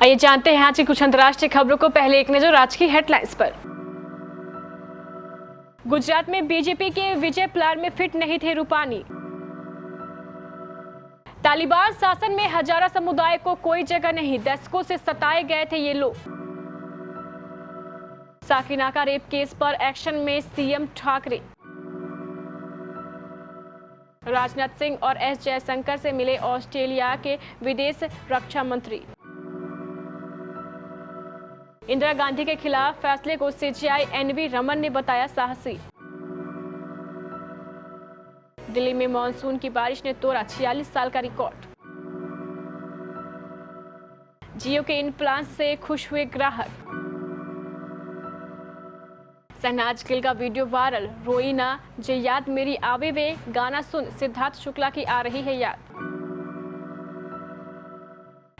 आइए जानते हैं आज की कुछ अंतर्राष्ट्रीय खबरों को। पहले एक नजर आज की हेडलाइंस पर। गुजरात में बीजेपी के विजय प्लान में फिट नहीं थे रूपानी। तालिबान शासन में हजारा समुदाय को कोई जगह नहीं, दशकों से सताए गए थे ये लोग। साकीनाका रेप केस पर एक्शन में सीएम ठाकरे। राजनाथ सिंह और एस जयशंकर से मिले ऑस्ट्रेलिया के विदेश रक्षा मंत्री। इंदिरा गांधी के खिलाफ फैसले को सीजेआई एनवी रमन ने बताया साहसी। दिल्ली में मानसून की बारिश ने तोड़ा 46 साल का रिकॉर्ड। जियो के इन प्लान से खुश हुए ग्राहक। शहनाज गिल का वीडियो वायरल, रोई ना जे याद मेरी आवे वे, गाना सुन सिद्धार्थ शुक्ला की आ रही है याद।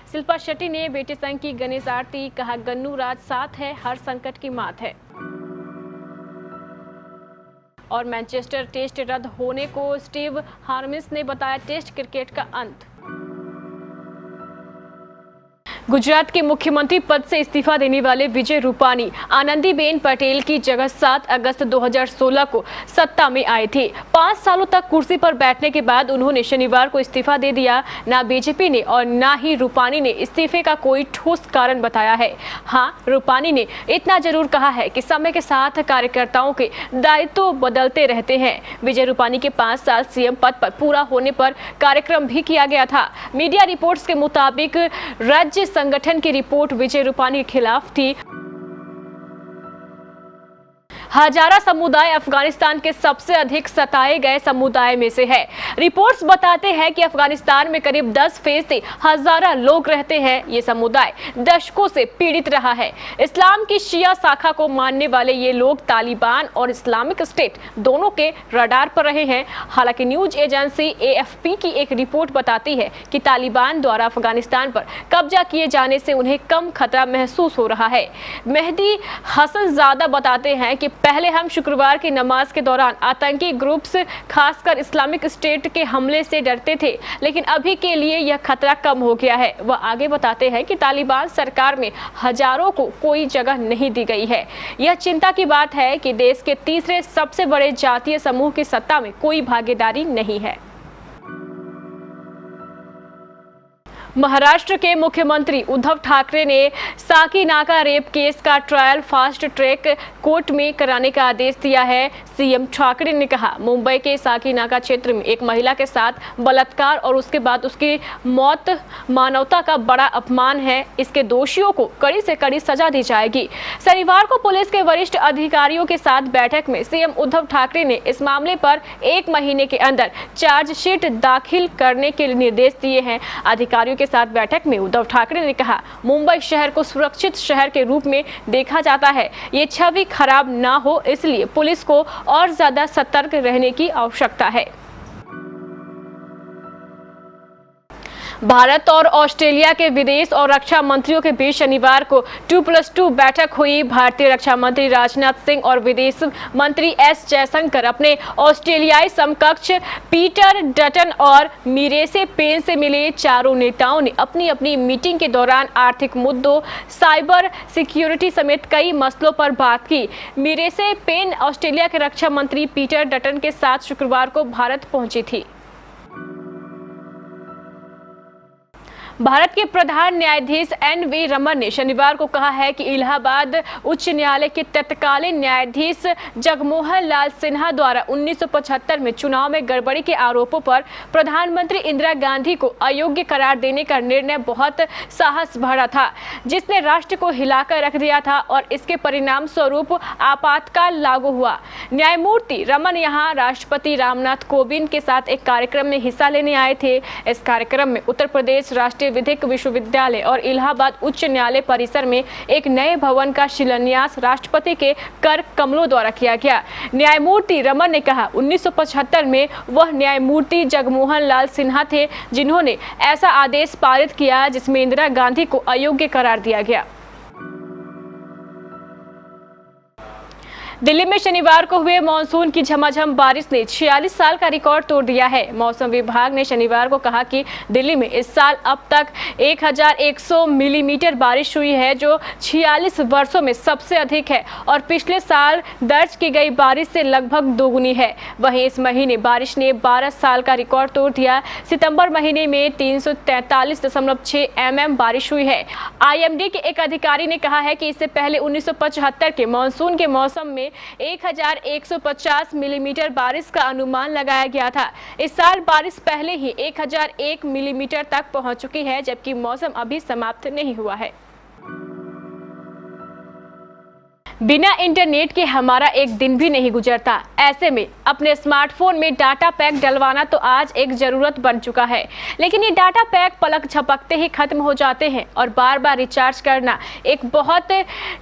शिल्पा शेट्टी ने बेटे संग की गणेश आरती, कहा गन्नू राज साथ है, हर संकट की मात है। और मैनचेस्टर टेस्ट रद्द होने को स्टीव हार्मिस ने बताया टेस्ट क्रिकेट का अंत। गुजरात के मुख्यमंत्री पद से इस्तीफा देने वाले विजय रूपानी आनंदीबेन पटेल की जगह 7 अगस्त 2016 को सत्ता में आए थे। 5 सालों तक कुर्सी पर बैठने के बाद उन्होंने शनिवार को इस्तीफा दे दिया। ना बीजेपी ने और ना ही रूपानी ने इस्तीफे का कोई ठोस कारण बताया है। हाँ, रूपानी ने इतना जरूर कहा है कि समय के साथ कार्यकर्ताओं के दायित्व बदलते रहते हैं। विजय रूपानी के 5 साल सीएम पद पर पूरा होने पर कार्यक्रम भी किया गया था। मीडिया रिपोर्ट्स के मुताबिक राज्य संगठन की रिपोर्ट विजय रूपानी के खिलाफ थी। हजारा समुदाय अफगानिस्तान के सबसे अधिक सताए गए समुदाय में से है। रिपोर्ट्स बताते हैं कि अफगानिस्तान में करीब 10% हजारा लोग रहते हैं। ये समुदाय दशकों से पीड़ित रहा है। इस्लाम की शिया शाखा को मानने वाले ये लोग तालिबान और इस्लामिक स्टेट दोनों के रडार पर रहे हैं। हालांकि न्यूज एजेंसी एएफपी की एक रिपोर्ट बताती है कि तालिबान द्वारा अफगानिस्तान पर कब्जा किए जाने से उन्हें कम खतरा महसूस हो रहा है। मेहदी हसनजादा बताते हैं कि पहले हम शुक्रवार की नमाज के दौरान आतंकी ग्रुप्स खासकर इस्लामिक स्टेट के हमले से डरते थे, लेकिन अभी के लिए यह खतरा कम हो गया है। वह आगे बताते हैं कि तालिबान सरकार में हजारों को कोई जगह नहीं दी गई है। यह चिंता की बात है कि देश के तीसरे सबसे बड़े जातीय समूह की सत्ता में कोई भागीदारी नहीं है। महाराष्ट्र के मुख्यमंत्री उद्धव ठाकरे ने साकीनाका रेप केस का ट्रायल फास्ट ट्रैक कोर्ट में कराने का आदेश दिया है। सीएम ठाकरे ने कहा, मुंबई के साकीनाका क्षेत्र में एक महिला के साथ बलात्कार और उसके बाद उसकी मौत मानवता का बड़ा अपमान है। इसके दोषियों को कड़ी से कड़ी सजा दी जाएगी। शनिवार को पुलिस के वरिष्ठ अधिकारियों के साथ बैठक में सीएम उद्धव ठाकरे ने इस मामले पर 1 महीने के अंदर चार्जशीट दाखिल करने के निर्देश दिए हैं। अधिकारियों के साथ बैठक में उद्धव ठाकरे ने कहा, मुंबई शहर को सुरक्षित शहर के रूप में देखा जाता है। ये छवि खराब ना हो, इसलिए पुलिस को और ज्यादा सतर्क रहने की आवश्यकता है। भारत और ऑस्ट्रेलिया के विदेश और रक्षा मंत्रियों के बीच शनिवार को 2+2 बैठक हुई। भारतीय रक्षा मंत्री राजनाथ सिंह और विदेश मंत्री एस जयशंकर अपने ऑस्ट्रेलियाई समकक्ष पीटर डटन और मिरेसे पेन से मिले। चारों नेताओं ने अपनी अपनी मीटिंग के दौरान आर्थिक मुद्दों, साइबर सिक्योरिटी समेत कई मसलों पर बात की। मिरेसे पेन ऑस्ट्रेलिया के रक्षा मंत्री पीटर डटन के साथ शुक्रवार को भारत पहुंची थी। भारत के प्रधान न्यायाधीश एनवी रमन ने शनिवार को कहा है कि इलाहाबाद उच्च न्यायालय के तत्कालीन न्यायाधीश जगमोहन लाल सिन्हा द्वारा 1975 में चुनाव में गड़बड़ी के आरोपों पर प्रधानमंत्री इंदिरा गांधी को अयोग्य करार देने का निर्णय बहुत साहस भरा था, जिसने राष्ट्र को हिलाकर रख दिया था और इसके परिणाम स्वरूप आपातकाल लागू हुआ। न्यायमूर्ति रमन यहां राष्ट्रपति रामनाथ कोविंद के साथ एक कार्यक्रम में हिस्सा लेने आए थे। इस कार्यक्रम में उत्तर प्रदेश राष्ट्रीय विधिक विश्वविद्यालय और इलाहाबाद उच्च न्यायालय परिसर में एक नए भवन का शिलान्यास राष्ट्रपति के कर कमलों द्वारा किया गया। न्यायमूर्ति रमन ने कहा, 1975 में वह न्यायमूर्ति जगमोहन लाल सिन्हा थे जिन्होंने ऐसा आदेश पारित किया जिसमें इंदिरा गांधी को अयोग्य करार दिया गया। दिल्ली में शनिवार को हुए मानसून की झमाझम बारिश ने 46 साल का रिकॉर्ड तोड़ दिया है। मौसम विभाग ने शनिवार को कहा कि दिल्ली में इस साल अब तक 1100 मिलीमीटर बारिश हुई है, जो 46 वर्षों में सबसे अधिक है और पिछले साल दर्ज की गई बारिश से लगभग दोगुनी है। वहीं इस महीने बारिश ने 12 साल का रिकॉर्ड तोड़ दिया। सितंबर महीने में 343.6 mm बारिश हुई है। IMD के एक अधिकारी ने कहा है कि इससे पहले 1975 के मानसून के मौसम में 1150 मिलीमीटर बारिश का अनुमान लगाया गया था। इस साल बारिश पहले ही 1001 मिलीमीटर तक पहुंच चुकी है, जबकि मौसम अभी समाप्त नहीं हुआ है। बिना इंटरनेट के हमारा एक दिन भी नहीं गुजरता। ऐसे में अपने स्मार्टफोन में डाटा पैक डलवाना तो आज एक जरूरत बन चुका है, लेकिन ये डाटा पैक पलक झपकते ही खत्म हो जाते हैं और बार बार रिचार्ज करना एक बहुत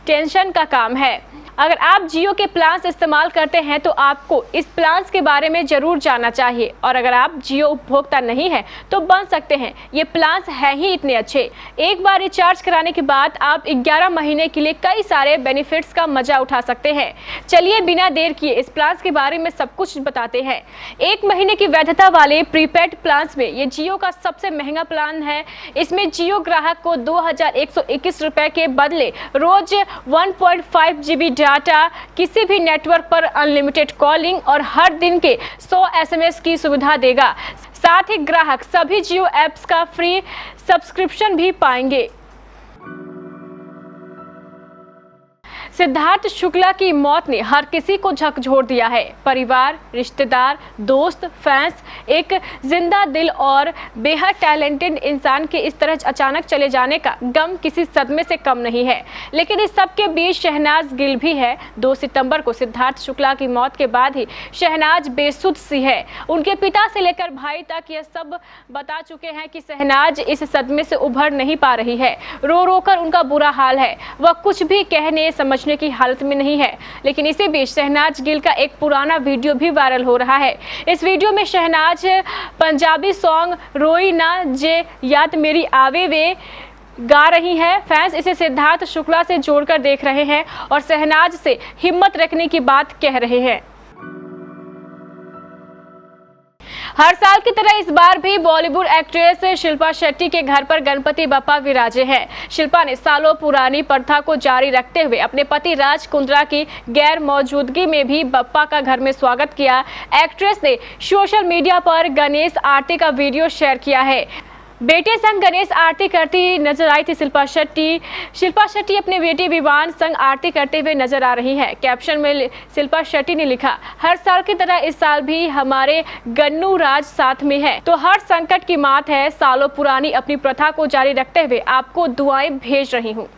टेंशन का काम है। अगर आप जियो के प्लान्स इस्तेमाल करते हैं तो आपको इस प्लान्स के बारे में जरूर जानना चाहिए, और अगर आप जियो उपभोक्ता नहीं है तो बन सकते हैं। ये प्लान्स हैं ही इतने अच्छे। एक बार रिचार्ज कराने के बाद आप 11 महीने के लिए कई सारे बेनिफिट्स का मजा उठा सकते हैं। चलिए बिना देर किए इस प्लान्स के बारे में सब कुछ बताते हैं। 1 महीने की वैधता वाले प्रीपेड प्लान्स में ये जियो का सबसे महंगा प्लान है। इसमें जियो ग्राहक को 2121 रुपए के बदले रोज 1.5 GB डाटा, किसी भी नेटवर्क पर अनलिमिटेड कॉलिंग और हर दिन के 100 SMS की सुविधा देगा। साथ ही ग्राहक सभी जियो ऐप्स का फ्री सब्सक्रिप्शन भी पाएंगे। सिद्धार्थ शुक्ला की मौत ने हर किसी को झकझोर दिया है। परिवार, रिश्तेदार, दोस्त, फैंस, एक जिंदा दिल और बेहद टैलेंटेड इंसान के इस तरह अचानक चले जाने का गम किसी सदमे से कम नहीं है। लेकिन इस सब के बीच शहनाज गिल भी है। 2 सितंबर को सिद्धार्थ शुक्ला की मौत के बाद ही शहनाज बेसुध सी है। उनके पिता से लेकर भाई तक यह सब बता चुके हैं कि शहनाज इस सदमे से उभर नहीं पा रही है। रो रो कर उनका बुरा हाल है। वह कुछ भी कहने समझने की हालत में नहीं है। लेकिन इसी बीच शहनाज गिल का एक पुराना वीडियो भी वायरल हो रहा है। इस वीडियो में शहनाज पंजाबी सॉन्ग रोई ना जे याद मेरी आवे वे गा रही है। फैंस इसे सिद्धार्थ शुक्ला से जोड़कर देख रहे हैं और शहनाज से हिम्मत रखने की बात कह रहे हैं। हर साल की तरह इस बार भी बॉलीवुड एक्ट्रेस शिल्पा शेट्टी के घर पर गणपति बप्पा विराजे हैं। शिल्पा ने सालों पुरानी प्रथा को जारी रखते हुए अपने पति राज कुंद्रा की गैर मौजूदगी में भी बप्पा का घर में स्वागत किया। एक्ट्रेस ने सोशल मीडिया पर गणेश आरती का वीडियो शेयर किया है। बेटे संग गणेश आरती करती नजर आई थी शिल्पा शेट्टी। शिल्पा शेट्टी अपने बेटे विवान संग आरती करते हुए नजर आ रही है। कैप्शन में शिल्पा शेट्टी ने लिखा, हर साल की तरह इस साल भी हमारे गन्नू राज साथ में है, तो हर संकट की मात है। सालों पुरानी अपनी प्रथा को जारी रखते हुए आपको दुआएं भेज रही हूँ।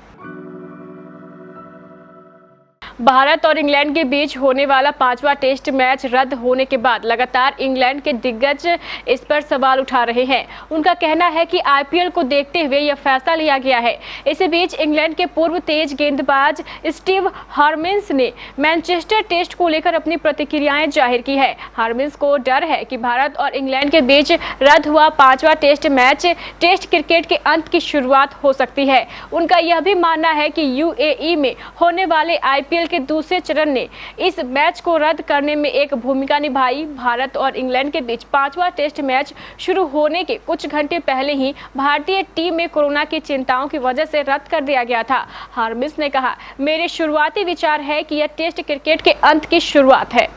भारत और इंग्लैंड के बीच होने वाला 5वां टेस्ट मैच रद्द होने के बाद लगातार इंग्लैंड के दिग्गज इस पर सवाल उठा रहे हैं। उनका कहना है कि IPL को देखते हुए यह फैसला लिया गया है। इसी बीच इंग्लैंड के पूर्व तेज गेंदबाज स्टीव हार्मिस ने मैनचेस्टर टेस्ट को लेकर अपनी प्रतिक्रियाएं जाहिर की है। हार्मिस को डर है कि भारत और इंग्लैंड के बीच रद्द हुआ 5वां टेस्ट मैच टेस्ट क्रिकेट के अंत की शुरुआत हो सकती है। उनका यह भी मानना है कि UAE में होने वाले IPL के दूसरे चरण ने इस मैच को रद्द करने में एक भूमिका निभाई। भारत और इंग्लैंड के बीच 5वां टेस्ट मैच शुरू होने के कुछ घंटे पहले ही भारतीय टीम में कोरोना की चिंताओं की वजह से रद्द कर दिया गया था। हार्मिस ने कहा, मेरे शुरुआती विचार है कि यह टेस्ट क्रिकेट के अंत की शुरुआत है।